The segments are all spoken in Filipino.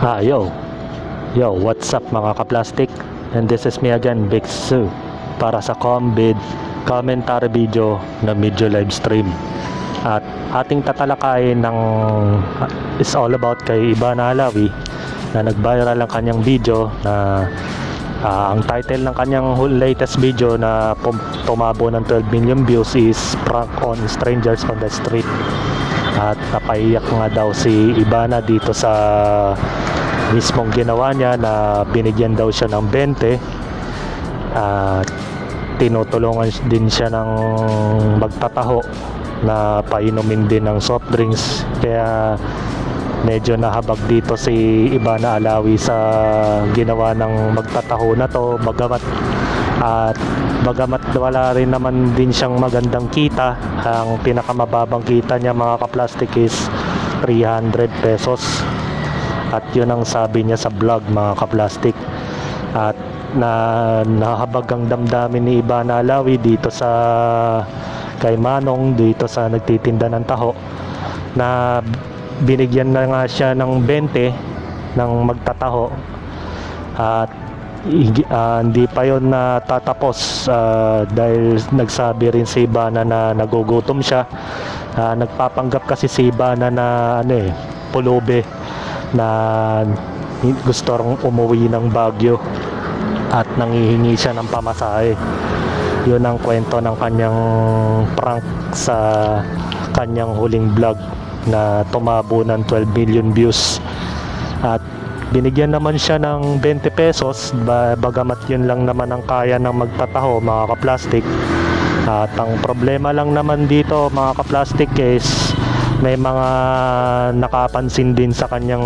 Yo, what's up mga kaplastic? And this is me again, Big Sue, para sa commentary video na medyo live stream. At ating tatalakayin is all about kay Ivana Alawi na nag-viral ang kanyang video na ang title ng kanyang latest video na tumabo ng 12 million views is Prank on Strangers on the Street. At napaiyak nga daw si Ivana dito sa mismong ginawa niya na binigyan daw siya ng 20 at tinutulungan din siya ng magtataho na painumin din ng soft drinks, kaya medyo nahabag dito si Ivana Alawi sa ginawa ng magtataho na to, bagamat wala rin naman din siyang magandang kita. Ang pinakamababang kita niya mga kaplastik is 300 pesos at yun ang sabi niya sa vlog mga kaplastik. At nahabag ang damdamin ni Ivana Alawi dito sa kay Manong dito sa nagtitinda ng taho, na binigyan na nga siya ng 20 ng magtataho at hindi pa yon natatapos dahil nagsabi rin si Ivana na nagugutom siya. Nagpapanggap kasi si Ivana na pulubi na gusto ring umuwi ng Baguio at nangihingi siya ng pamasahe. Yun ang kwento ng kanyang prank sa kanyang huling vlog na tumabo ng 12 million views. At binigyan naman siya ng 20 pesos, bagamat yun lang naman ang kaya ng magtataho mga kaplastik. At ang problema lang naman dito mga kaplastik is may mga nakapansin din sa kanyang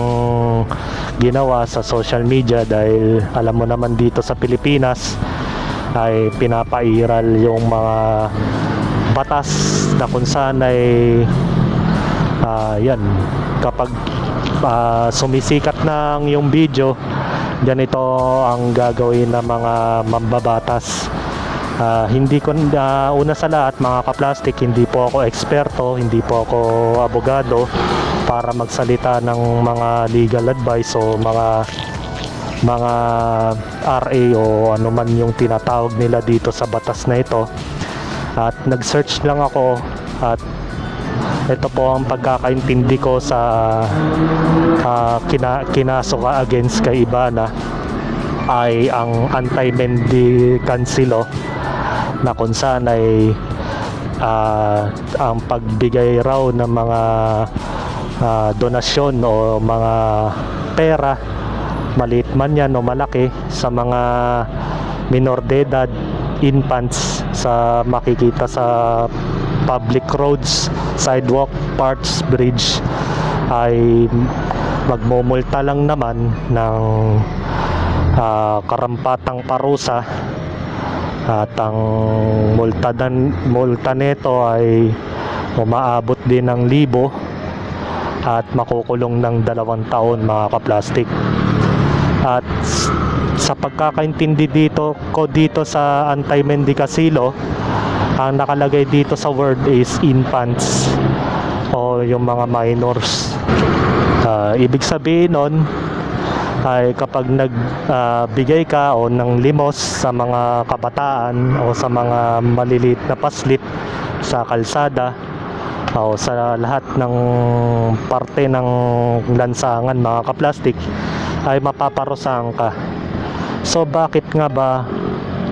ginawa sa social media, dahil alam mo naman dito sa Pilipinas ay pinapairal yung mga batas na kung saan ay kapag sumisikat na yung video, ganito ang gagawin ng mga mambabatas. Hindi ko una sa lahat mga kaplastik, hindi po ako eksperto, hindi po ako abogado para magsalita ng mga legal advice o mga RA o ano man yung tinatawag nila dito sa batas na ito. At nag-search lang ako at ito po ang pagkakaintindi ko sa kinaso ka against kay Ivana ay ang anti-mendicantcy law, na kung saan ay ang pagbigay raw ng mga donasyon o mga pera, maliit man yan o malaki, sa mga minor de edad, infants, sa makikita sa public roads, sidewalk, parks, bridge, ay magmumulta lang naman ng karampatang parusa. At ang multa nito ay umaabot din ng 1,000 at makukulong ng 2 taon mga kaplastik. At sa pagkakaintindi dito sa anti-mendicantcy law, ang nakalagay dito sa word is infants o yung mga minors. Ibig sabihin nun ay kapag nagbigay ka o ng limos sa mga kabataan o sa mga maliliit na paslit sa kalsada o sa lahat ng parte ng lansangan mga kaplastik, ay mapaparusahan ka. So bakit nga ba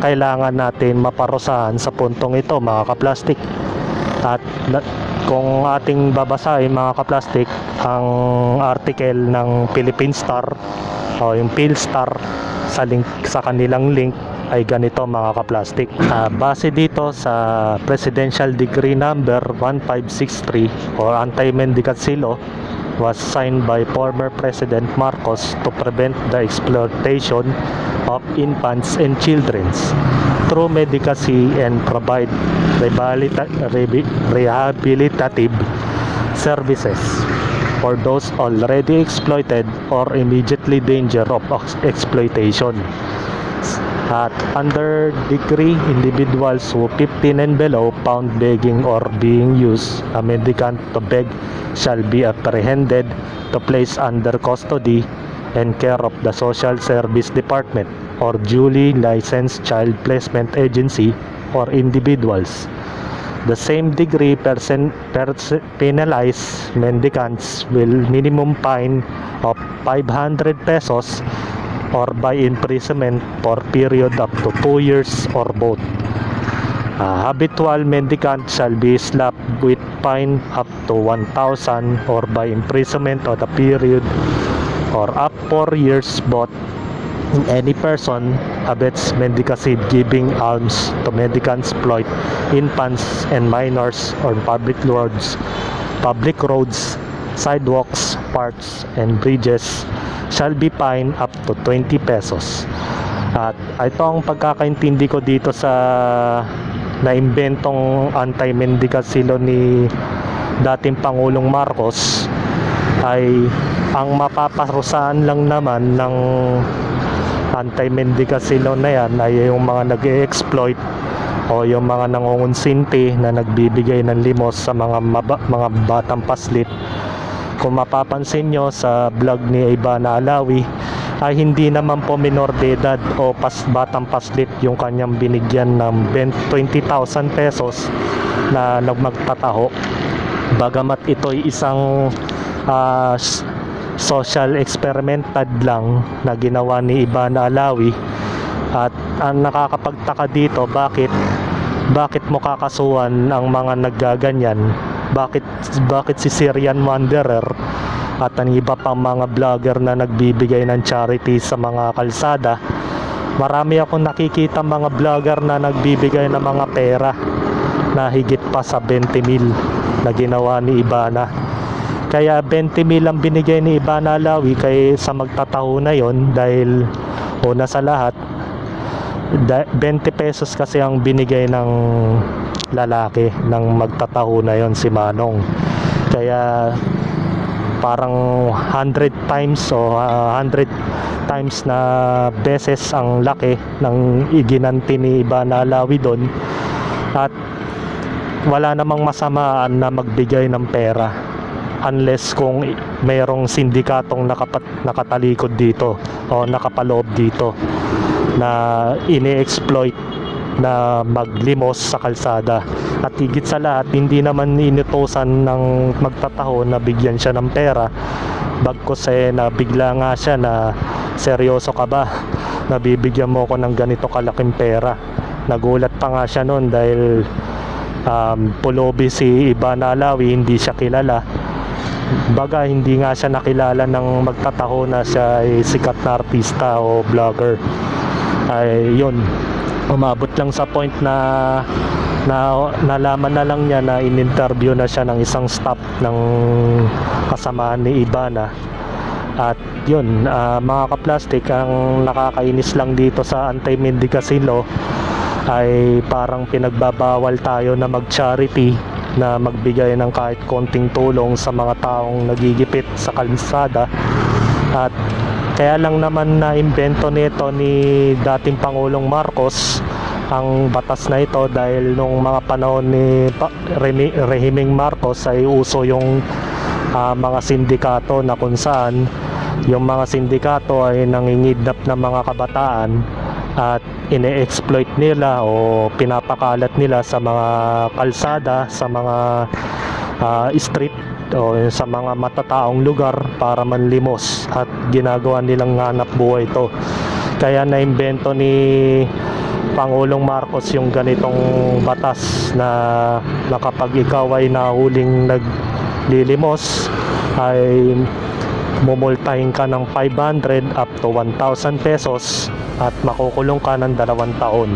kailangan natin maparusahan sa puntong ito mga kaplastik? At kung ating babasahin mga kaplastik ang article ng Philippine Star o yung Philstar sa kanilang link, ay ganito mga kaplastik. Base dito sa Presidential Decree number 1563 or Anti-Mendicantcy Law was signed by former President Marcos to prevent the exploitation of infants and children through medicacy and provide rehabilitative services for those already exploited or immediately danger of exploitation. At under decree, individuals who 15 and below found begging or being used a mendicant to beg shall be apprehended to place under custody and care of the Social Service Department or duly licensed child placement agency or individuals. The same degree penalize mendicants will minimum fine of 500 pesos or by imprisonment for period up to 2 years or both. Habitual mendicant shall be slapped with fine up to 1,000 or by imprisonment of the period or up 4 years both. Any person abets mendicancy giving alms to mendicants employed infants and minors on public roads, sidewalks, parks, and bridges shall be fined up to 20 pesos. At ito ang pagkakaintindi ko dito sa naimbentong anti-mendicancy law ni dating Pangulong Marcos ay ang mapaparusahan lang naman ng anti-mendicancy law na yan ay yung mga nag-e-exploit o yung mga nangungunsinti na nagbibigay ng limos sa mga batang paslit. Kung mapapansin nyo sa vlog ni Ivana Alawi ay hindi naman po minor de edad o batang paslit yung kanyang binigyan ng 20,000 pesos na magtataho, bagamat ito'y isang social experimented lang na ginawa ni Ivana Alawi. At ang nakakapagtaka dito, bakit mo kakasuhan ang mga naggaganyan? Bakit si Syrian Wanderer at ang iba pang mga vlogger na nagbibigay ng charity sa mga kalsada? Marami akong nakikita mga vlogger na nagbibigay ng mga pera na higit pa sa 20,000 na ginawa ni Ivana. Kaya 20,000 ang binigay ni Ivana Alawi sa magtataho na yon, dahil una sa lahat 20 pesos kasi ang binigay ng lalaki ng magtataho na yon, si Manong. Kaya parang 100 times o 100 times na beses ang laki ng iginanti ni Ivana Alawi doon. At wala namang masamaan na magbigay ng pera unless kung mayroong sindikatong nakatalikod dito o nakapaloob dito na ini-exploit na maglimos sa kalsada. At higit sa lahat, hindi naman inutusan ng magtataho na bigyan siya ng pera, bagkus nabigla nga siya na, seryoso ka ba? Nabibigyan mo ko ng ganito kalaking pera. Nagulat pa nga siya noon dahil pulobi si Ivana Alawi, hindi siya kilala. Baga hindi nga siya nakilala ng magtataho na siya ay sikat na artista o vlogger. Ay yun, umabot lang sa point na nalaman na lang niya na in-interview na siya ng isang staff ng kasamaan ni Ivana. At yun, mga kaplastik, ang nakakainis lang dito sa anti-mendicancy law ay parang pinagbabawal tayo na mag-charity, na magbigay ng kahit konting tulong sa mga taong nagigipit sa kalsada. At kaya lang naman na imbento nito ni dating Pangulong Marcos ang batas na ito dahil nung mga panahon ni Rehimeng Marcos ay uso yung mga sindikato na kung saan yung mga sindikato ay nangingidnap ng mga kabataan at ine-exploit nila o pinapakalat nila sa mga kalsada, sa mga street o sa mga matataong lugar para manlimos, at ginagawa nilang hanap buhay ito. Kaya naimbento ni Pangulong Marcos yung ganitong batas na kapag ikaw ay nahuling naglilimos ay mumultahin ka ng 500 up to 1,000 pesos at makukulong ka ng 2 taon.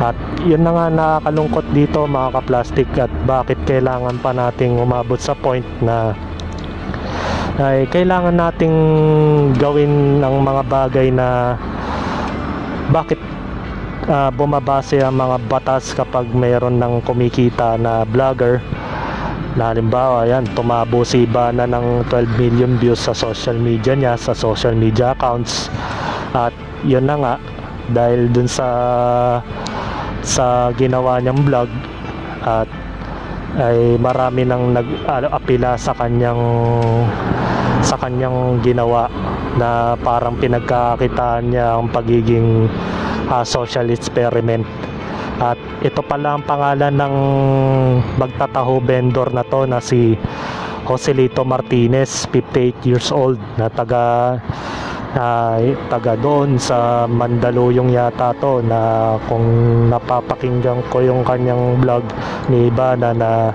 At yun na nga nakakalungkot dito mga kaplastik, at bakit kailangan pa nating umabot sa point na ay kailangan nating gawin ang mga bagay na bakit bumabase ang mga batas kapag mayroon ng kumikita na vlogger na halimbawa yan, tumabo si Ivana ng 12 million views sa social media niya, sa social media accounts. At yun na nga, dahil dun sa ginawa niyang vlog, at ay marami nang nag-apila sa kanyang sa kanyang ginawa na parang pinagkakitaan niya ang pagiging social experiment. At ito pala ang pangalan ng magtataho vendor na to, na si Joselito Martinez, 58 years old, na taga doon sa Mandaluyong yata to, na kung napapakinggan ko yung kanyang vlog ni Ibana na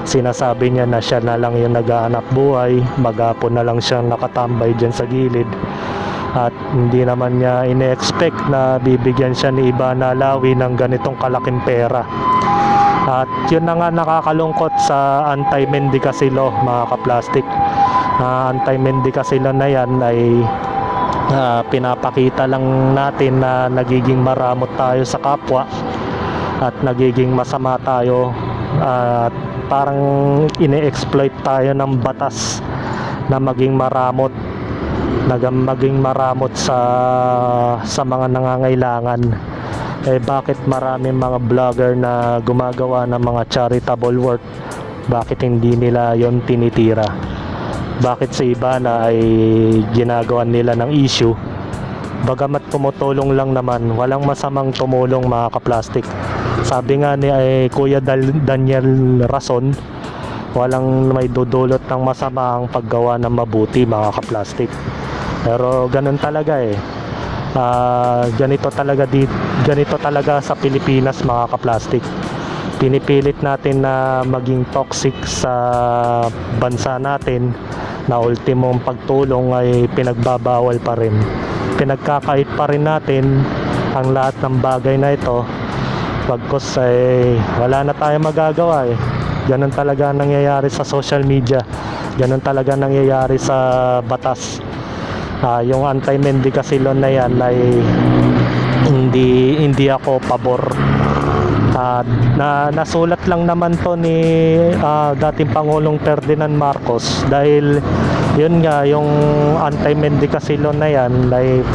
sinasabi niya na siya na lang yung naghahanap buhay, maghapon na lang siyang nakatambay dyan sa gilid, at hindi naman niya ine-expect na bibigyan siya ni Ibana Alawi ng ganitong kalaking pera. At yun na nga nakakalungkot sa anti-mendicasi law, mga kaplastik. Anti-mendicasi law na yan ay pinapakita lang natin na nagiging maramot tayo sa kapwa at nagiging masama tayo, at parang ine-exploit tayo ng batas na maging maramot sa mga nangangailangan. Bakit maraming mga vlogger na gumagawa ng mga charitable work, bakit hindi nila yon tinitira? Bakit sa iba na ay ginagawa nila ng issue? Bagamat tumutulong lang naman, walang masamang tumulong, mga kaplastik. Sabi nga ni Kuya Daniel Rason, walang may dudulot ng masama ang paggawa ng mabuti, mga kaplastik. Pero ganun talaga ganito talaga sa Pilipinas, mga kaplastik. Pinipilit natin na maging toxic sa bansa natin, na ultimong pagtulong ay pinagbabawal pa rin. Pinagkakait pa rin natin ang lahat ng bagay na ito, pagkos wala na tayong magagawa. Ganun talaga nangyayari sa social media, ganun talaga nangyayari sa batas. Yung anti-mendicasi law na yan ay hindi ako pabor. Nasulat lang naman to ni dating Pangulong Ferdinand Marcos, dahil yun nga, yung anti-mendicasi law na yan ay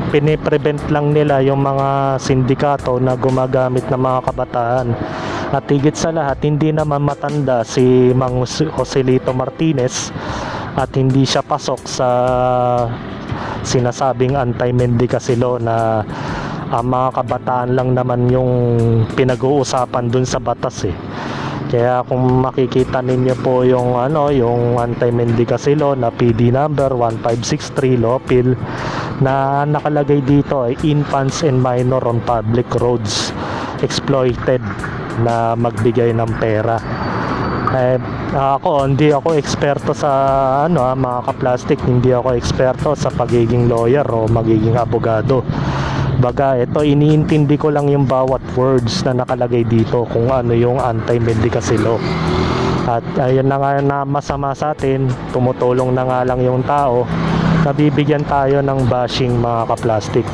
piniprevent lang nila yung mga sindikato na gumagamit ng mga kabataan. At higit sa lahat, hindi naman matanda si Mang Joselito Martinez, at hindi siya pasok sa sinasabing anti-mendicasi law, na ang mga kabataan lang naman yung pinag-uusapan dun sa batas. Kaya kung makikita ninyo po yung yung anti-mendicasi law na PD number 1563 Lopil, na nakalagay dito ay infants and minor on public roads exploited na magbigay ng pera. Hindi ako eksperto sa mga kaplastik, hindi ako eksperto sa pagiging lawyer o magiging abogado. Baga, ito iniintindi ko lang yung bawat words na nakalagay dito kung ano yung anti-mendicasi law. At ayun na nga na masama sa atin, tumutulong na nga lang yung tao, nabibigyan tayo ng bashing, mga kaplastik.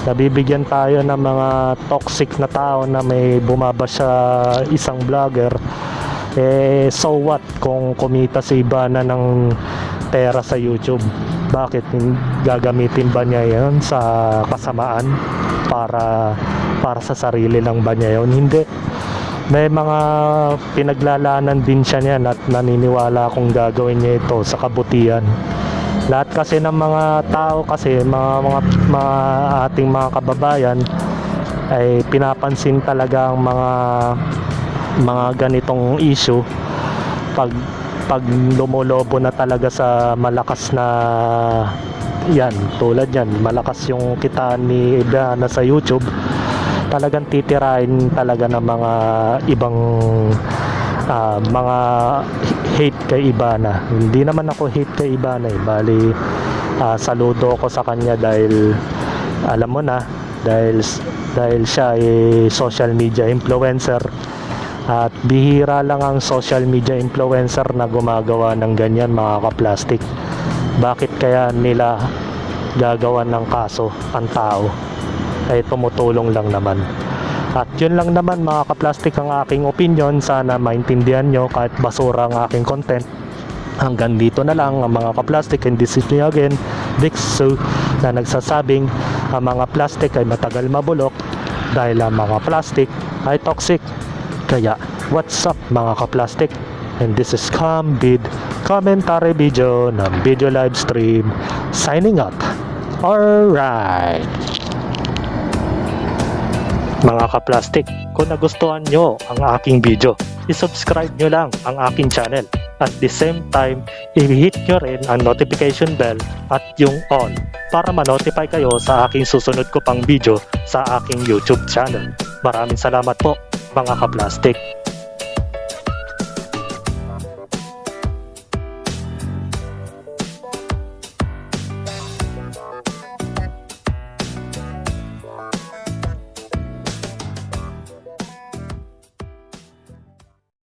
Nabibigyan tayo ng mga toxic na tao na may bumabash sa isang vlogger. So what kung kumita si Ibana ng pera sa YouTube? Bakit gagamitin ba niya yan sa kasamaan? Para sa sarili lang ba niya yun? Hindi. May mga pinaglalanan din siya niyan, at naniniwala akong gagawin niya ito sa kabutihan. Lahat kasi ng mga tao, kasi mga ating mga kababayan ay pinapansin talaga ang mga ganitong issue pag lumulobo na talaga sa malakas na yan, tulad yan, malakas yung kitaan ni Ibana sa YouTube, talagang titirahin talaga ng mga ibang mga hate kay Ibana. Hindi naman ako hate kay Ibana bali saludo ako sa kanya, dahil alam mo na, dahil siya ay social media influencer. At bihira lang ang social media influencer na gumagawa ng ganyan, mga kaplastik. Bakit kaya nila gagawan ng kaso ang tao? Ay tumutulong lang naman. At yun lang naman, mga kaplastik, ang aking opinion. Sana maintindihan nyo kahit basura ang aking content. Hanggang dito na lang, ang mga kaplastik. And this is me again, Dixu, na nagsasabing ang mga plastik ay matagal mabulok dahil ang mga plastik ay toxic. Kaya, what's up, mga kaplastik? And this is Cambid commentary video ng video live stream. Signing out. Alright. Mga kaplastik, kung nagustuhan nyo ang aking video, isubscribe nyo lang ang aking channel. At the same time, i-hit nyo rin ang notification bell at yung all para ma-notify kayo sa aking susunod ko pang video sa aking YouTube channel. Maraming salamat po mga kaplastik.